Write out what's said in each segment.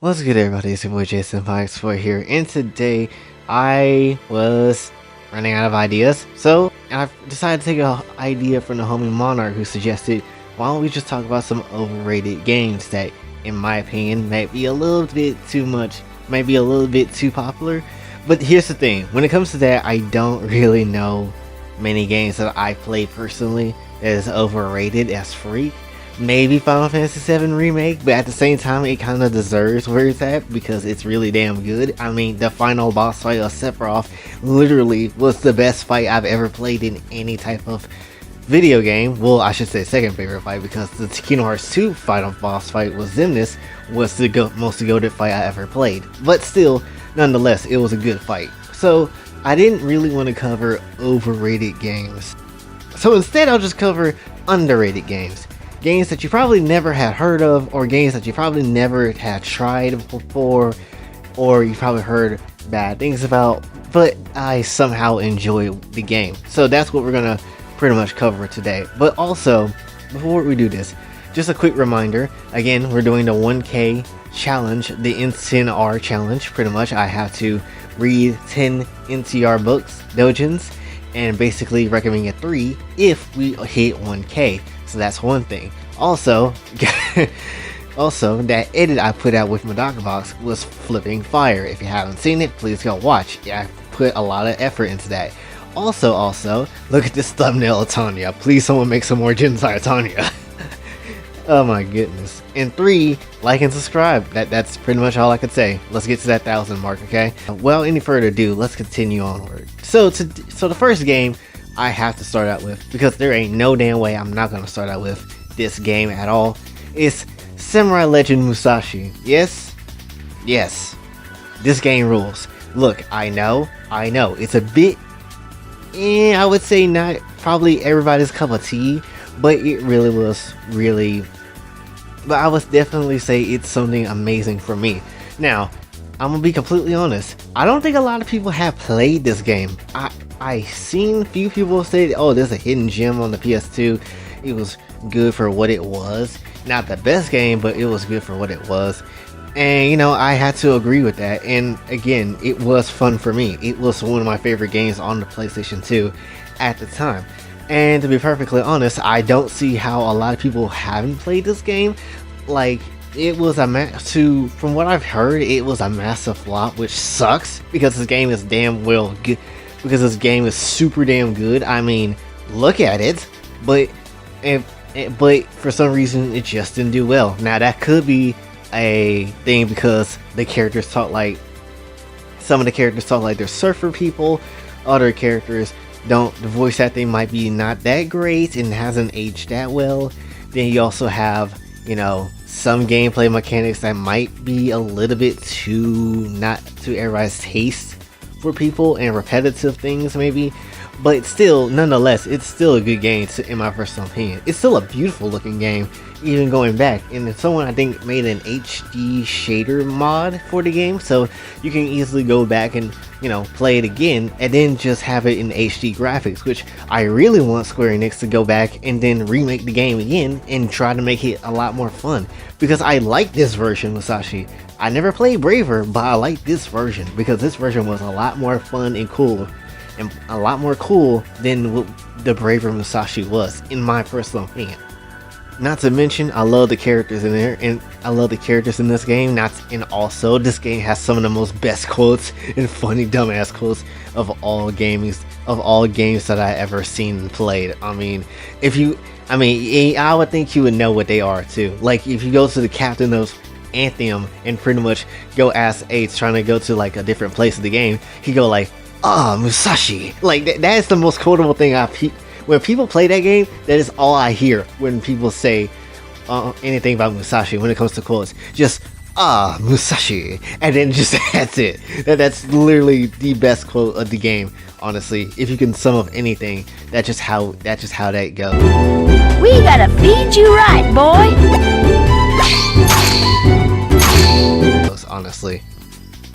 What's good, everybody? It's your boy Jason 564 here, and today I was running out of ideas, so I decided to take an idea from the homie Monarch, who suggested, why don't we just talk about some overrated games that, in my opinion, might be a little bit too much, might be a little bit too popular. But here's the thing, when it comes to that, I don't really know many games that I play personally that is overrated as freak. Maybe Final Fantasy VII Remake, but at the same time it kind of deserves where it's at because it's really damn good. I mean, the final boss fight of Sephiroth literally was the best fight I've ever played in any type of video game. Well, I should say second favorite fight, because the Kingdom Hearts 2 final boss fight was Xemnas was the most goated fight I ever played. But still, nonetheless, it was a good fight. So I didn't really want to cover overrated games. So instead I'll just cover underrated games. Games that you probably never had heard of, or games that you probably never had tried before, or you probably heard bad things about, but I somehow enjoy the game. So that's what we're gonna pretty much cover today. But also, before we do this, just a quick reminder, again, we're doing the 1K challenge, the NCR challenge. Pretty much I have to read 10 NCR books, dojins, and basically recommend a 3 if we hit 1K. So that's one thing. Also, that edit I put out with my Box was flipping fire. If you haven't seen it, please go watch. Yeah, I put a lot of effort into that. Also, look at this thumbnail of Tanya. Please, someone make some more Gensai Tanya. Oh my goodness. And 3, like and subscribe. That's pretty much all I could say. Let's get to that 1,000 mark, okay? Well, any further ado, let's continue onward. So the first game I have to start out with, because there ain't no damn way I'm not gonna start out with this game at all, is Samurai Legend Musashi. Yes, this game rules. Look, I know, it's a bit, I would say not probably everybody's cup of tea, but it really was but I would definitely say it's something amazing for me. Now, I'm gonna be completely honest, I don't think a lot of people have played this game. I seen few people say, oh, there's a hidden gem on the PS2. It was good for what it was. Not the best game, but it was good for what it was. And you know, I had to agree with that. And again, it was fun for me. It was one of my favorite games on the PlayStation 2 at the time. And to be perfectly honest, I don't see how a lot of people haven't played this game. Like, it was from what I've heard, it was a massive flop, which sucks because this game is damn well good. Because this game is super damn good. I mean, look at it, but for some reason it just didn't do well. Now that could be a thing because the characters talk like, some of the characters talk like they're surfer people. Other characters don't. The voice acting might be not that great and hasn't aged that well. Then you also have, you know, some gameplay mechanics that might be a little bit too not to everybody's taste for people, and repetitive things maybe, but still, nonetheless, it's still a good game in my personal opinion. It's still a beautiful looking game, even going back, and someone I think made an HD shader mod for the game, so you can easily go back and, you know, play it again and then just have it in HD graphics, which I really want Square Enix to go back and then remake the game again and try to make it a lot more fun, because I like this version, Musashi. I never played Braver, but I like this version because this version was a lot more fun and cool, and a lot more cool than what the Braver Musashi was, in my personal opinion. Not to mention, I love the characters in there, and I love the characters in this game. And also, this game has some of the most best quotes and funny dumbass quotes of all games that I ever seen and played. I mean, I would think you would know what they are too. Like, if you go to the captain of Anthem and pretty much go ask Ace trying to go to like a different place of the game, he go like, Musashi. Like, that is the most quotable thing when people play that game. That is all I hear when people say anything about Musashi when it comes to quotes. Just Musashi, and then just that's it. That's literally the best quote of the game, honestly. If you can sum up anything, that's just how that goes. We gotta feed you right, boy. Honestly,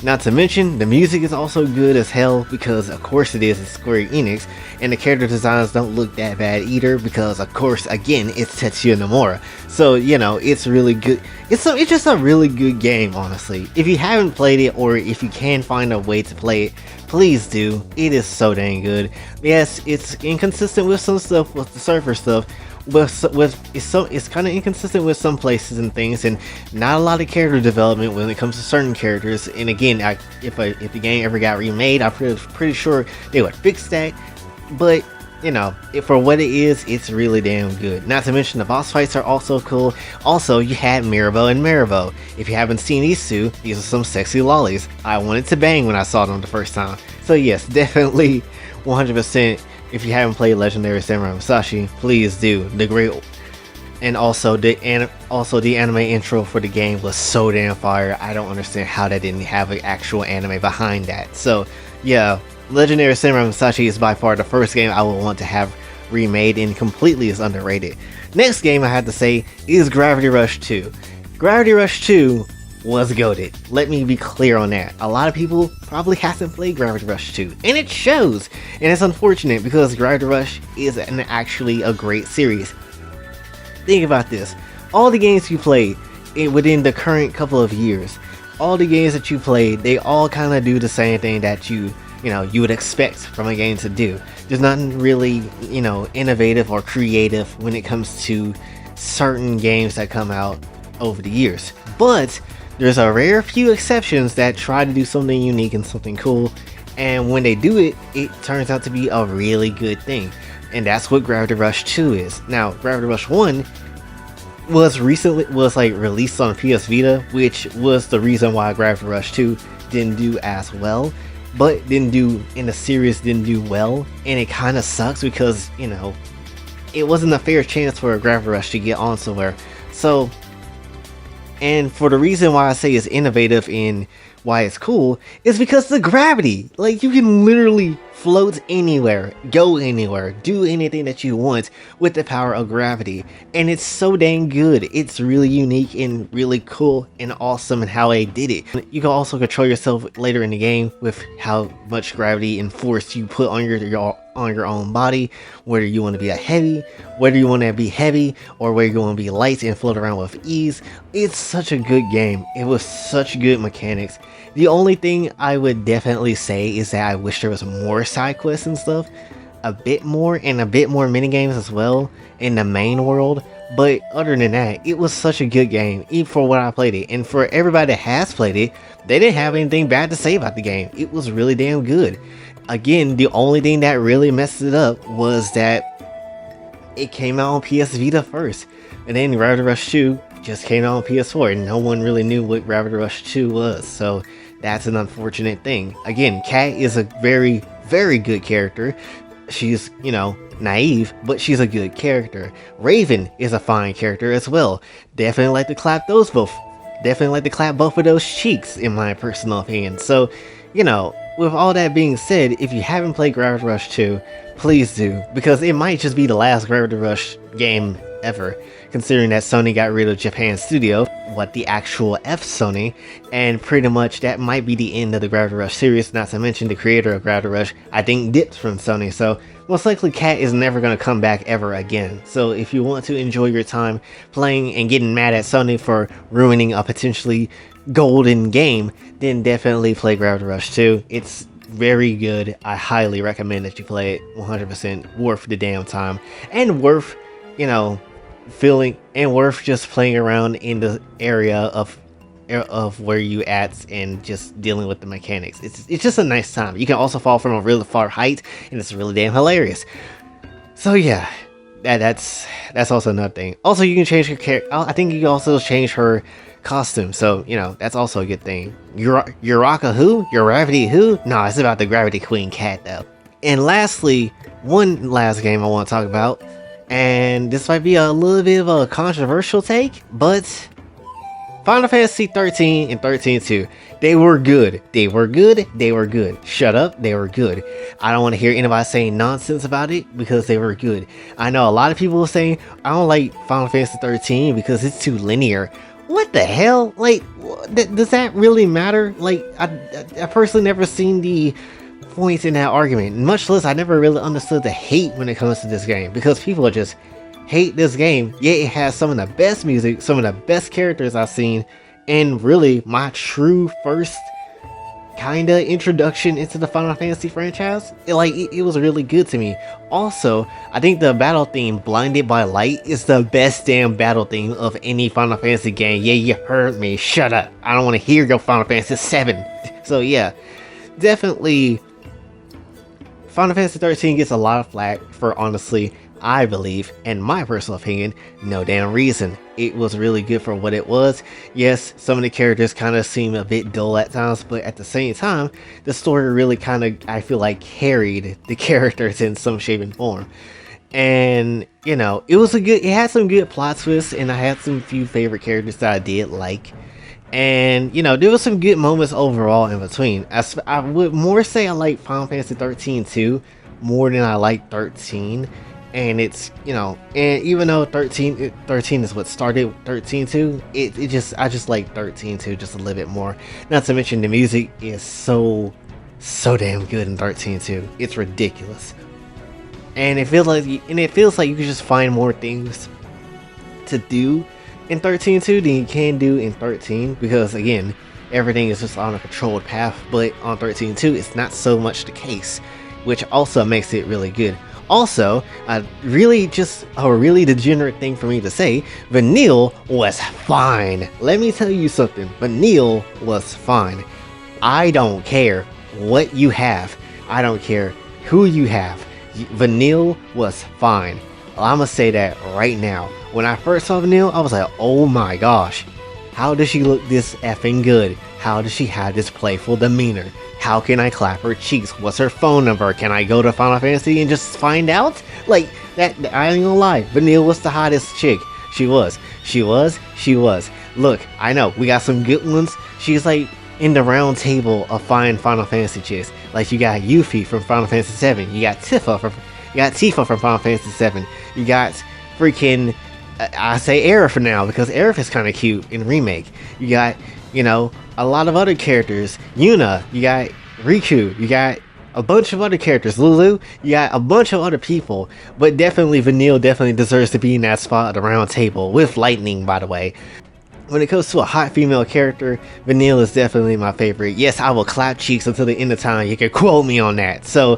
Not to mention, the music is also good as hell because of course it is, it's Square Enix, and the character designs don't look that bad either because of course, again, it's Tetsuya Nomura. So, you know, it's really good. It's just a really good game, honestly. If you haven't played it, or if you can find a way to play it, please do. It is so dang good. Yes, it's inconsistent with some stuff, with the surfer stuff, it's kind of inconsistent with some places and things, and not a lot of character development when it comes to certain characters. And again, if the game ever got remade, I'm pretty sure they would fix that. But you know, for what it is, it's really damn good. Not to mention the boss fights are also cool. Also, you had Mirabo and Marabo. If you haven't seen these two, these are some sexy lollies. I wanted to bang when I saw them the first time. So yes, definitely 100%. If you haven't played Legendary Samurai Musashi, please do. And also the anime intro for the game was so damn fire. I don't understand how that didn't have an actual anime behind that. So yeah, Legendary Samurai Musashi is by far the first game I would want to have remade, and completely is underrated. Next game I have to say is Gravity Rush 2. Gravity Rush 2 was goated. Let me be clear on that. A lot of people probably hasn't played Gravity Rush 2, and it shows. And it's unfortunate because Gravity Rush is actually a great series. Think about this. All the games you played within the current couple of years, all the games that you played, they all kind of do the same thing that you would expect from a game to do. There's nothing really, innovative or creative when it comes to certain games that come out over the years. But there's a rare few exceptions that try to do something unique and something cool, and when they do it, it turns out to be a really good thing. And that's what Gravity Rush 2 is. Now, Gravity Rush 1 was released on PS Vita, which was the reason why Gravity Rush 2 didn't do as well. But didn't do well, and it kind of sucks because, it wasn't a fair chance for a Gravity Rush to get on somewhere. So, and for the reason why I say it's innovative and why it's cool is because the gravity. Like, you can literally float anywhere, go anywhere, do anything that you want with the power of gravity. And it's so dang good. It's really unique and really cool and awesome in how they did it. You can also control yourself later in the game with how much gravity and force you put on your own body, whether you want to be heavy, or whether you want to be light and float around with ease. It's such a good game. It was such good mechanics. The only thing I would definitely say is that I wish there was more side quests and stuff, a bit more mini games as well in the main world. But other than that, it was such a good game, even for what I played it. And for everybody that has played it, they didn't have anything bad to say about the game. It was really damn good. Again, the only thing that really messed it up was that it came out on PS Vita first, and then Gravity Rush 2 just came out on PS4, and no one really knew what Gravity Rush 2 was, so that's an unfortunate thing. Again, Kat is a very, very good character. She's, naive, but she's a good character. Raven is a fine character as well. Definitely like to clap both of those cheeks, in my personal opinion. So, with all that being said, if you haven't played Gravity Rush 2, please do, because it might just be the last Gravity Rush game ever, considering that Sony got rid of Japan Studio, the actual F Sony, and pretty much that might be the end of the Gravity Rush series. Not to mention the creator of Gravity Rush, I think, dipped from Sony, so most likely Kat is never going to come back ever again. So if you want to enjoy your time playing and getting mad at Sony for ruining a potentially golden game, then definitely play Gravity Rush 2. It's very good. I highly recommend that you play it. 100% worth the damn time, and worth worth just playing around in the area of where you at and just dealing with the mechanics. It's just a nice time. You can also fall from a really far height, and it's really damn hilarious. So yeah, that's also another thing. Also, you can change her character. I think you can also change her costume, so that's also a good thing. Uraka who? Gravity who? No, it's about the Gravity Queen Kat though. And lastly, one last game I want to talk about, and this might be a little bit of a controversial take, but Final Fantasy 13 and 13-2, they were good. Shut up, they were good. I don't want to hear anybody saying nonsense about it, because they were good. I know a lot of people are saying, I don't like Final Fantasy 13 because it's too linear. what the hell? Like, does that really matter? Like, I personally never seen the points in that argument, much less I never really understood the hate when it comes to this game, because people just hate this game, yet it has some of the best music, some of the best characters I've seen, and really my true first kinda introduction into the Final Fantasy franchise. It was really good to me. Also, I think the battle theme Blinded by Light is the best damn battle theme of any Final Fantasy game. Yeah, you heard me, shut up, I don't want to hear your Final Fantasy 7. So yeah, definitely Final Fantasy 13 gets a lot of flack for, honestly, I believe, in my personal opinion, no damn reason. It was really good for what it was. Yes, some of the characters kind of seem a bit dull at times, but at the same time, the story really kind of, I feel like, carried the characters in some shape and form. And, you know, it had some good plot twists, and I had some few favorite characters that I did like. And, you know, there was some good moments overall in between. I would more say I like Final Fantasy 13 too, more than I like 13. And it's, you know, and even though 13 is what started 13 too, I just like 13 too just a little bit more. Not to mention the music is so damn good in 13 too. It's ridiculous. And it feels like you can just find more things to do in 13 too than you can do in 13, because again, everything is just on a controlled path, but on 13 too, it's not so much the case, which also makes it really good. Also, a really degenerate thing for me to say, Vanille was fine. Let me tell you something, Vanille was fine. I don't care what you have, I don't care who you have, Vanille was fine. I'm gonna say that right now. When I first saw Vanille, I was like, oh my gosh, how does she look this effing good? How does she have this playful demeanor? How can I clap her cheeks? What's her phone number? Can I go to Final Fantasy and just find out? Like, that, I ain't gonna lie, Vanille was the hottest chick. She was. Look, I know, we got some good ones. She's like in the round table of fine Final Fantasy chicks. Like, you got Yuffie from Final Fantasy 7. You got Tifa from Final Fantasy 7. You got freaking, I say Aerith for now, because Aerith is kind of cute in Remake. You got, you know, a lot of other characters. Yuna, you got Riku, you got a bunch of other characters. Lulu, you got a bunch of other people. But definitely Vanille definitely deserves to be in that spot at the round table, with Lightning, by the way. When it comes to a hot female character, Vanille is definitely my favorite. Yes, I will clap cheeks until the end of time. You can quote me on that. So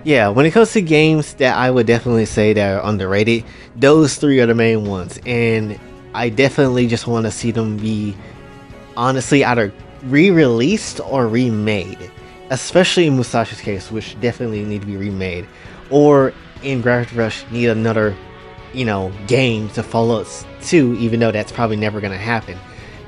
yeah, when it comes to games that I would definitely say that are underrated, those three are the main ones. And I definitely just want to see them be, honestly, either re-released or remade. Especially in Musashi's case, which definitely need to be remade. Or in Gravity Rush, need another, you know, game to follow us to, even though that's probably never going to happen.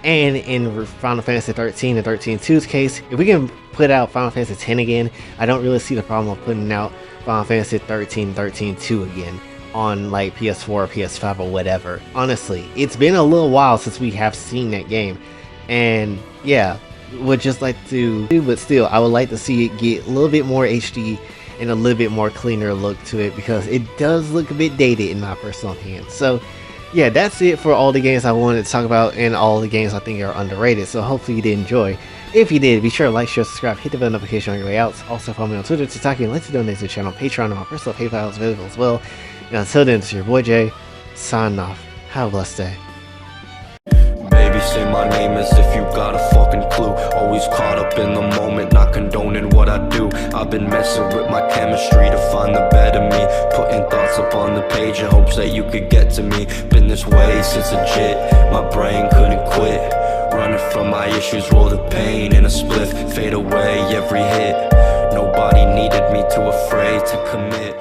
And in Final Fantasy 13 and 13-2's case, if we can put out Final Fantasy 10 again, I don't really see the problem of putting out Final Fantasy 13, 13-2 again on like PS4 or PS5 or whatever. Honestly, it's been a little while since we have seen that game. And yeah, would just like to, but still, I would like to see it get a little bit more HD and a little bit more cleaner look to it, because it does look a bit dated in my personal opinion. So yeah, that's it for all the games I wanted to talk about, and all the games I think are underrated. So hopefully you did enjoy. If you did, be sure to like, share, subscribe, hit the bell notification on your way out. Also follow me on Twitter, TikTok, and links to donate to the channel, Patreon, and my personal PayPal is available as well. And until then, it's your boy Jay, signing off. Have a blessed day. Baby, say my name as if you got a fucking clue. Always caught up in the moment, not condoning what I do. I've been messing with my chemistry to find the better me, putting thoughts up on the page in hopes that you could get to me. Been this way since legit, my brain couldn't quit. Running from my issues, roll the pain in a spliff, fade away every hit. Nobody needed me, too afraid to commit.